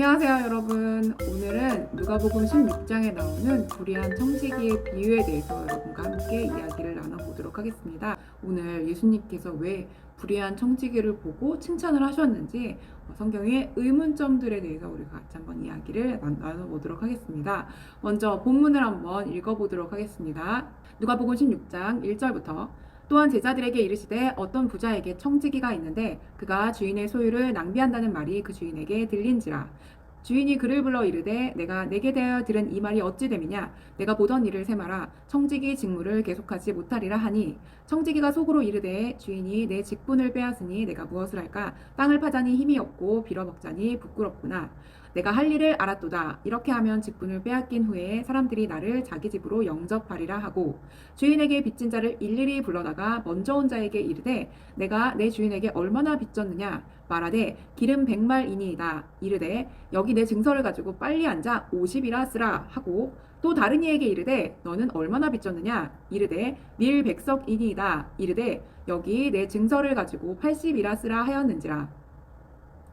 안녕하세요 여러분. 오늘은 누가복음 16장에 나오는 불의한 청지기의 비유에 대해서 여러분과 함께 이야기를 나눠보도록 하겠습니다. 오늘 예수님께서 왜 불의한 청지기를 보고 칭찬을 하셨는지 성경의 의문점들에 대해서 우리가 같이 한번 이야기를 나눠보도록 하겠습니다. 먼저 본문을 한번 읽어보도록 하겠습니다. 누가복음 16장 1절부터 또한 제자들에게 이르시되 어떤 부자에게 청지기가 있는데 그가 주인의 소유를 낭비한다는 말이 그 주인에게 들린지라. 주인이 그를 불러 이르되 내가 내게 대하여 들은 이 말이 어찌 됨이냐. 내가 보던 일을 세마라. 청지기 직무를 계속하지 못하리라 하니 청지기가 속으로 이르되 주인이 내 직분을 빼앗으니 내가 무엇을 할까. 땅을 파자니 힘이 없고 빌어먹자니 부끄럽구나. 내가 할 일을 알았도다. 이렇게 하면 직분을 빼앗긴 후에 사람들이 나를 자기 집으로 영접하리라 하고 주인에게 빚진 자를 일일이 불러다가 먼저 온 자에게 이르되 내가 내 주인에게 얼마나 빚졌느냐. 말하되 기름 100말이니이다. 이르되 여기 내 증서를 가지고 빨리 앉아 50이라 쓰라 하고 또 다른 이에게 이르되 너는 얼마나 빚졌느냐. 이르되 밀 100석이니이다. 이르되 여기 내 증서를 가지고 80이라 쓰라 하였는지라.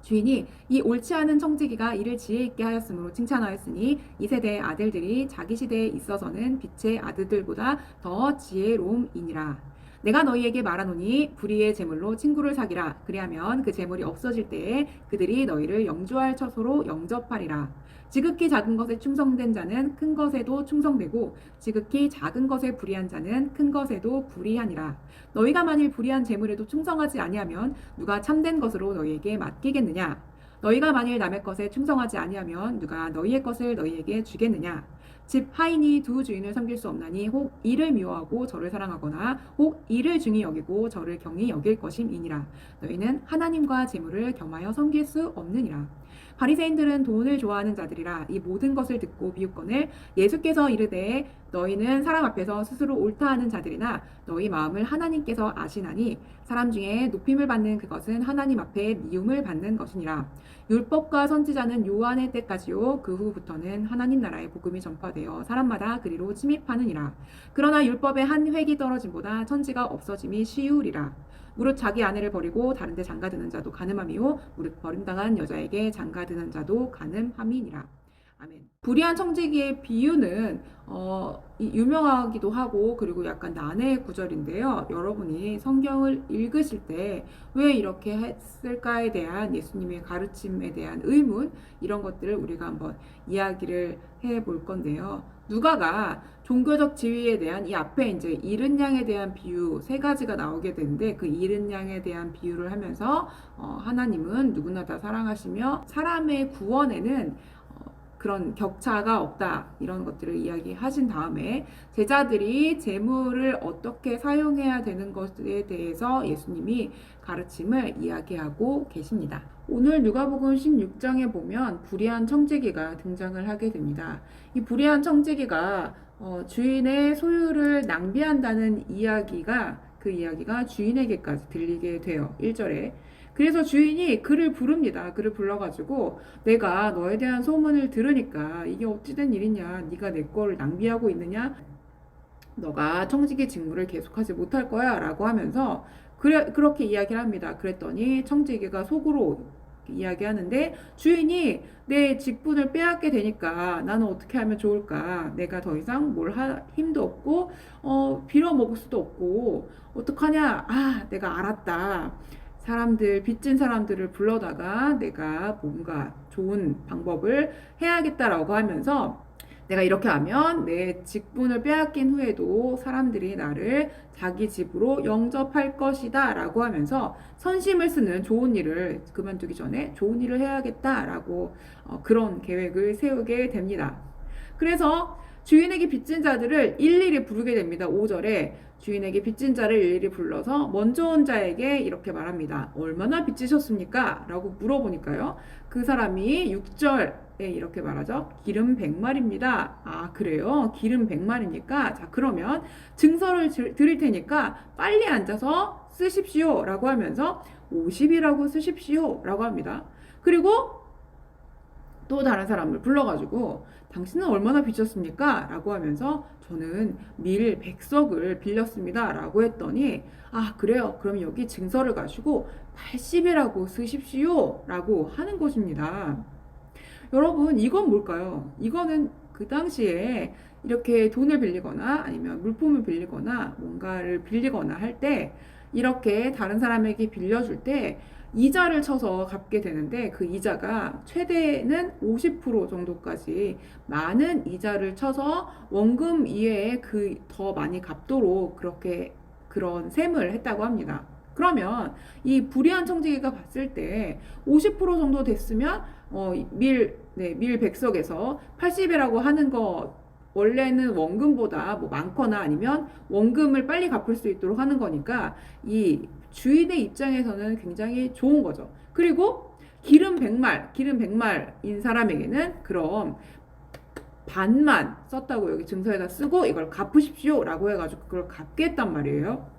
주인이 이 옳지 않은 청지기가 이를 지혜 있게 하였으므로 칭찬하였으니 이 세대의 아들들이 자기 시대에 있어서는 빛의 아들들보다 더 지혜로움이니라. 내가 너희에게 말하노니 불의의 재물로 친구를 사기라. 그리하면 그 재물이 없어질 때에 그들이 너희를 영주할 처소로 영접하리라. 지극히 작은 것에 충성된 자는 큰 것에도 충성되고 지극히 작은 것에 불의한 자는 큰 것에도 불의하니라. 너희가 만일 불의한 재물에도 충성하지 아니하면 누가 참된 것으로 너희에게 맡기겠느냐. 너희가 만일 남의 것에 충성하지 아니하면 누가 너희의 것을 너희에게 주겠느냐. 집 하인이 두 주인을 섬길 수 없나니 혹 이를 미워하고 저를 사랑하거나 혹 이를 중히 여기고 저를 경히 여길 것임이니라. 너희는 하나님과 재물을 겸하여 섬길 수 없느니라. 바리새인들은 돈을 좋아하는 자들이라. 이 모든 것을 듣고 비웃거늘 예수께서 이르되 너희는 사람 앞에서 스스로 옳다 하는 자들이나 너희 마음을 하나님께서 아시나니 사람 중에 높임을 받는 그것은 하나님 앞에 미움을 받는 것이니라. 율법과 선지자는 요한의 때까지요 그 후부터는 하나님 나라의 복음이 전파되어 사람마다 그리로 침입하느니라. 그러나 율법의 한 획이 떨어짐보다 천지가 없어짐이 쉬우리라. 무릇 자기 아내를 버리고 다른 데 장가드는 자도 간음함이요 무릇 버림당한 여자에게 장가드는 자도 간음함이니라. 아멘. 불의한 청지기의 비유는 유명하기도 하고 그리고 약간 난해의 구절인데요. 여러분이 성경을 읽으실 때 왜 이렇게 했을까에 대한 예수님의 가르침에 대한 의문 이런 것들을 우리가 한번 이야기를 해볼 건데요. 누가가 종교적 지위에 대한 이 앞에 이제 잃은 양에 대한 비유 세 가지가 나오게 되는데 그 잃은 양에 대한 비유를 하면서 하나님은 누구나 다 사랑하시며 사람의 구원에는 그런 격차가 없다 이런 것들을 이야기하신 다음에 제자들이 재물을 어떻게 사용해야 되는 것에 대해서 예수님이 가르침을 이야기하고 계십니다. 오늘 누가복음 16장에 보면 불의한 청지기가 등장을 하게 됩니다. 이 불의한 청지기가 주인의 소유를 낭비한다는 이야기가 그 이야기가 주인에게까지 들리게 돼요. 1절에. 그래서 주인이 그를 부릅니다. 그를 불러가지고 내가 너에 대한 소문을 들으니까 이게 어찌된 일이냐. 네가 내 거를 낭비하고 있느냐. 너가 청지기 직무를 계속하지 못할 거야 라고 하면서 그렇게 이야기를 합니다. 그랬더니 청지기가 속으로 이야기하는데 주인이 내 직분을 빼앗게 되니까 나는 어떻게 하면 좋을까. 내가 더 이상 뭘 할 힘도 없고 빌어먹을 수도 없고 어떡하냐. 내가 알았다. 빚진 사람들을 불러다가 내가 뭔가 좋은 방법을 해야겠다라고 하면서 내가 이렇게 하면 내 직분을 빼앗긴 후에도 사람들이 나를 자기 집으로 영접할 것이다 라고 하면서 선심을 쓰는 좋은 일을 그만두기 전에 좋은 일을 해야겠다라고 그런 계획을 세우게 됩니다. 그래서 주인에게 빚진 자들을 일일이 부르게 됩니다. 5절에 주인에게 빚진 자를 일일이 불러서 먼저 온 자에게 이렇게 말합니다. 얼마나 빚지셨습니까? 라고 물어보니까요. 그 사람이 6절에 이렇게 말하죠. 기름 100말입니다. 그래요? 기름 100말입니까? 자, 그러면 증서를 드릴 테니까 빨리 앉아서 쓰십시오. 라고 하면서 50이라고 쓰십시오. 라고 합니다. 그리고 또 다른 사람을 불러가지고 당신은 얼마나 빚졌습니까? 라고 하면서 저는 밀 100석을 빌렸습니다. 라고 했더니 그래요. 그럼 여기 증서를 가지고 80이라고 쓰십시오. 라고 하는 것입니다. 여러분, 이건 뭘까요? 이거는 그 당시에 이렇게 돈을 빌리거나 아니면 물품을 빌리거나 뭔가를 빌리거나 할 때 이렇게 다른 사람에게 빌려줄 때 이자를 쳐서 갚게 되는데 그 이자가 최대는 50% 정도까지 많은 이자를 쳐서 원금 이외에 그 더 많이 갚도록 그렇게 그런 셈을 했다고 합니다. 그러면 이 불이한 청지기가 봤을 때 50% 정도 됐으면 밀 100석에서 80이라고 하는 거 원래는 원금보다 뭐 많거나 아니면 원금을 빨리 갚을 수 있도록 하는 거니까 이 주인의 입장에서는 굉장히 좋은 거죠. 그리고 기름 100말인 사람에게는 그럼 반만 썼다고 여기 증서에다 쓰고 이걸 갚으십시오 라고 해가지고 그걸 갚게 했단 말이에요.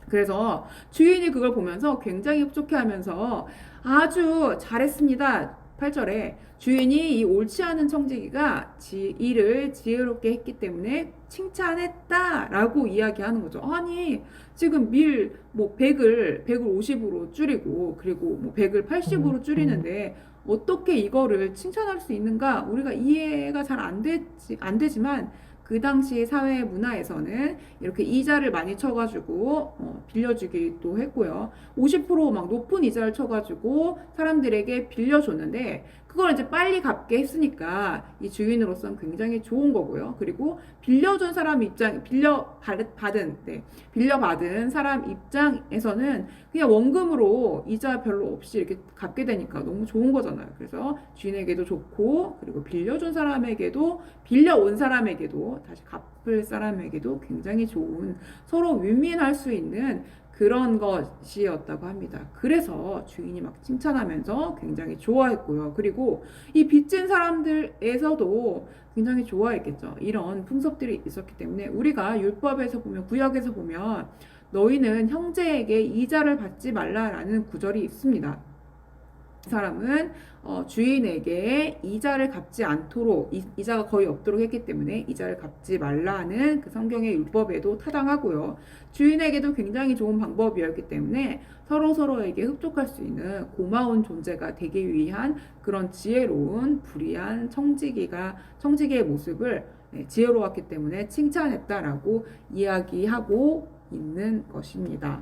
그래서 주인이 그걸 보면서 굉장히 흡족해하면서 아주 잘했습니다. 8절에 주인이 이 옳지 않은 청지기가 일을 지혜롭게 했기 때문에 칭찬했다라고 이야기하는 거죠. 아니 지금 밀 뭐 100을 50으로 줄이고 그리고 뭐 100을 80으로 줄이는데 어떻게 이거를 칭찬할 수 있는가? 우리가 이해가 잘 안 되지만 그 당시 사회 문화에서는 이렇게 이자를 많이 쳐가지고 빌려주기도 했고요. 50%막 높은 이자를 쳐가지고 사람들에게 빌려줬는데 그걸 이제 빨리 갚게 했으니까 이 주인으로서는 굉장히 좋은 거고요. 그리고 빌려준 사람 입장, 빌려받은 사람 입장에서는 그냥 원금으로 이자 별로 없이 이렇게 갚게 되니까 너무 좋은 거잖아요. 그래서 주인에게도 좋고 그리고 빌려준 사람에게도 빌려온 사람에게도 다시 갚을 사람에게도 굉장히 좋은 서로 윈윈할 수 있는 그런 것이었다고 합니다. 그래서 주인이 막 칭찬하면서 굉장히 좋아했고요. 그리고 이 빚진 사람들에서도 굉장히 좋아했겠죠. 이런 풍습들이 있었기 때문에 우리가 율법에서 보면 구약에서 보면 너희는 형제에게 이자를 받지 말라라는 구절이 있습니다. 사람은 주인에게 이자를 갚지 않도록 이자가 거의 없도록 했기 때문에 이자를 갚지 말라는 그 성경의 율법에도 타당하고요. 주인에게도 굉장히 좋은 방법이었기 때문에 서로에게 흡족할 수 있는 고마운 존재가 되기 위한 그런 지혜로운 불의한 청지기의 모습을 지혜로웠기 때문에 칭찬했다라고 이야기하고 있는 것입니다.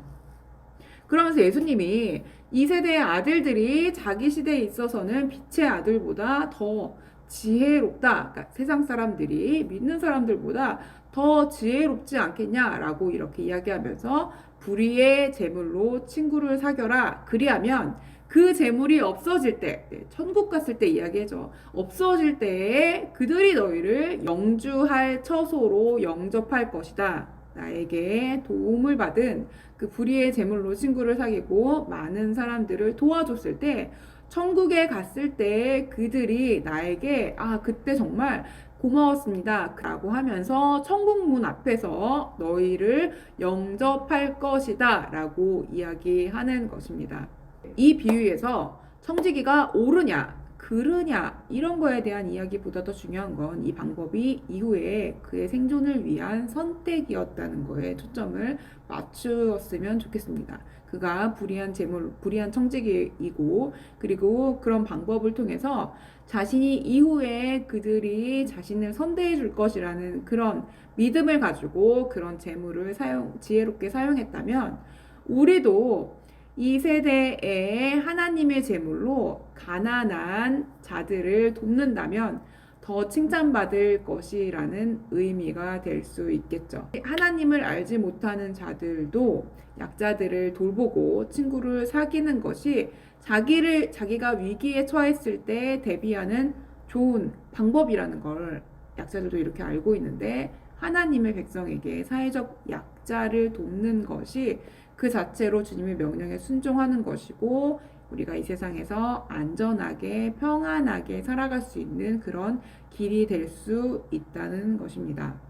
그러면서 예수님이 이 세대의 아들들이 자기 시대에 있어서는 빛의 아들보다 더 지혜롭다. 그러니까 세상 사람들이 믿는 사람들보다 더 지혜롭지 않겠냐라고 이렇게 이야기하면서 불의의 재물로 친구를 사겨라. 그리하면 그 재물이 없어질 때, 천국 갔을 때 이야기해줘. 없어질 때에 그들이 너희를 영주할 처소로 영접할 것이다. 나에게 도움을 받은 그 불의의 재물로 친구를 사귀고 많은 사람들을 도와줬을 때 천국에 갔을 때 그들이 나에게 그때 정말 고마웠습니다 라고 하면서 천국 문 앞에서 너희를 영접할 것이다 라고 이야기하는 것입니다. 이 비유에서 청지기가 옳으냐 그르냐 이런 거에 대한 이야기보다 더 중요한 건 이 방법이 이후에 그의 생존을 위한 선택이었다는 거에 초점을 맞추었으면 좋겠습니다. 그가 불의한 청지기이고 그리고 그런 방법을 통해서 자신이 이후에 그들이 자신을 선대해 줄 것이라는 그런 믿음을 가지고 그런 재물을 지혜롭게 사용했다면 우리도 이 세대에 하나님의 제물로 가난한 자들을 돕는다면 더 칭찬받을 것이라는 의미가 될 수 있겠죠. 하나님을 알지 못하는 자들도 약자들을 돌보고 친구를 사귀는 것이 자기가 위기에 처했을 때 대비하는 좋은 방법이라는 걸 약자들도 이렇게 알고 있는데 하나님의 백성에게 사회적 약자를 돕는 것이 그 자체로 주님의 명령에 순종하는 것이고 우리가 이 세상에서 안전하게 평안하게 살아갈 수 있는 그런 길이 될 수 있다는 것입니다.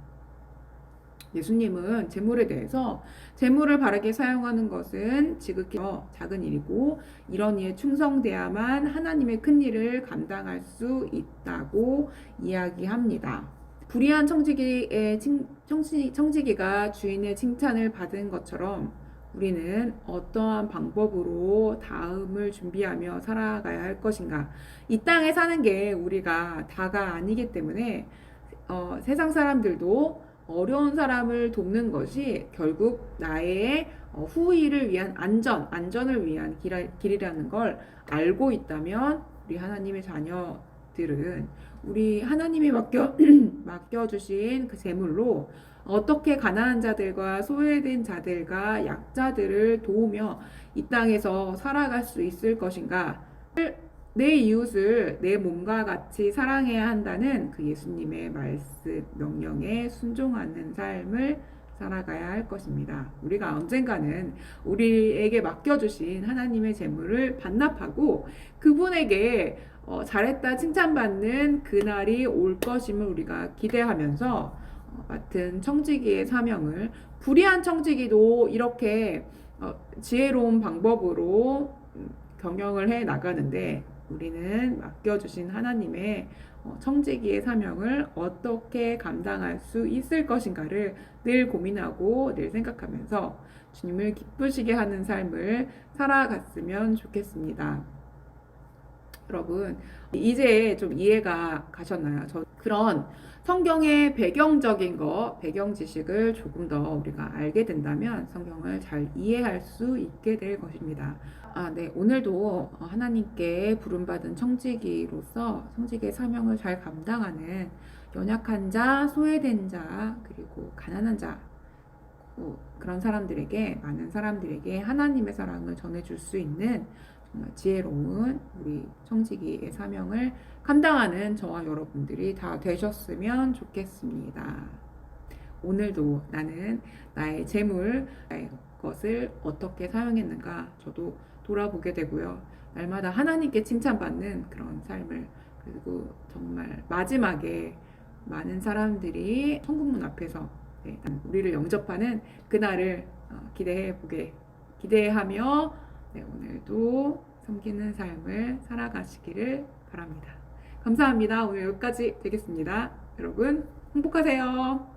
예수님은 재물에 대해서 재물을 바르게 사용하는 것은 지극히 작은 일이고 이런 이에 충성돼야만 하나님의 큰 일을 감당할 수 있다고 이야기합니다. 불의한 청지기가 주인의 칭찬을 받은 것처럼 우리는 어떠한 방법으로 다음을 준비하며 살아가야 할 것인가? 이 땅에 사는 게 우리가 다가 아니기 때문에 세상 사람들도 어려운 사람을 돕는 것이 결국 나의 후의를 위한 안전을 위한 길이라는 걸 알고 있다면 우리 하나님의 자녀들은 우리 하나님이 맡겨주신 그 재물로 어떻게 가난한 자들과 소외된 자들과 약자들을 도우며 이 땅에서 살아갈 수 있을 것인가? 내 이웃을 내 몸과 같이 사랑해야 한다는 그 예수님의 말씀, 명령에 순종하는 삶을 살아가야 할 것입니다. 우리가 언젠가는 우리에게 맡겨주신 하나님의 재물을 반납하고 그분에게 잘했다 칭찬받는 그날이 올 것임을 우리가 기대하면서 맡은 청지기의 사명을 불의한 청지기도 이렇게 지혜로운 방법으로 경영을 해 나가는데 우리는 맡겨주신 하나님의 청지기의 사명을 어떻게 감당할 수 있을 것인가를 늘 고민하고 늘 생각하면서 주님을 기쁘시게 하는 삶을 살아갔으면 좋겠습니다. 여러분, 이제 좀 이해가 가셨나요? 그런 성경의 배경적인 배경 지식을 조금 더 우리가 알게 된다면 성경을 잘 이해할 수 있게 될 것입니다. 네. 오늘도 하나님께 부름받은 청지기로서 청지기의 사명을 잘 감당하는 연약한 자, 소외된 자, 그리고 가난한 자, 그런 사람들에게, 많은 사람들에게 하나님의 사랑을 전해줄 수 있는 정말 지혜로운 우리 청지기의 사명을 감당하는 저와 여러분들이 다 되셨으면 좋겠습니다. 오늘도 나는 나의 재물, 나의 것을 어떻게 사용했는가 저도 돌아보게 되고요. 날마다 하나님께 칭찬받는 그런 삶을, 그리고 정말 마지막에 많은 사람들이 천국문 앞에서 우리를 영접하는 그날을 기대하며 오늘도 섬기는 삶을 살아가시기를 바랍니다. 감사합니다. 오늘 여기까지 되겠습니다. 여러분 행복하세요.